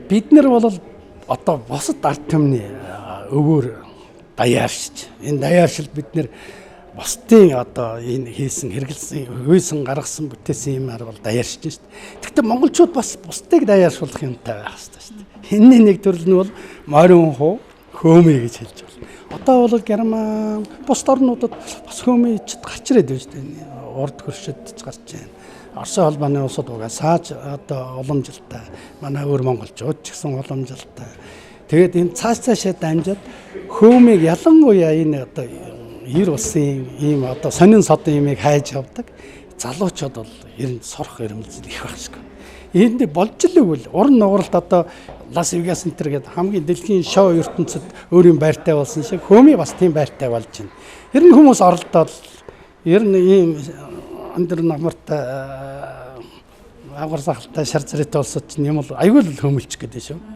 бид нар бол одоо босод ард түмний өвөр даяаршиж энэ даяаршил бид нар бусдын одоо энэ хийсэн хэрэгэлсэн хөөсөн гаргасан бүтээсэн юмар бол даяаршиж шүү дээ. Гэхдээ монголчууд бас бусдыг даяаршуулах юмтай байх хэрэгтэй шүү дээ. Энэний нэг төрөл нь бол морин хуу хөөмэй гэж хэлж байна. Одоо бол Герман бус орнуудад бас хөөмэйчд гарч ирээд байна шүү дээ. Урд хөршөд гарч байна. Оросын холбооны улсууд угаа сааж одоо уламжилтай. Манай өөр монголчууд ч гэсэн уламжилтай. Тэгээд энэ цаашаа дамжаад хөөмийг ялангуяа энэ одоо ер улсын ийм одоо сонин содон юмыг хайж явдаг залуучууд бол ер нь сорох ирмэлзэл их байх шиг. Энд болж л өгвөл уран нугаралт одоо Лас Вегас центр гэдэг хамгийн дэлхийн шоу ертөнцид өөрийн байртай болсон шиг хөөми бас тийм байртай болж байна. Ер нь хүмүүс оролдоод ер нь ийм өндөр намартай агар сахалтай шар цэрэтэй улсууд чинь юм бол аюул хөөмөлчих гэдэг шүү.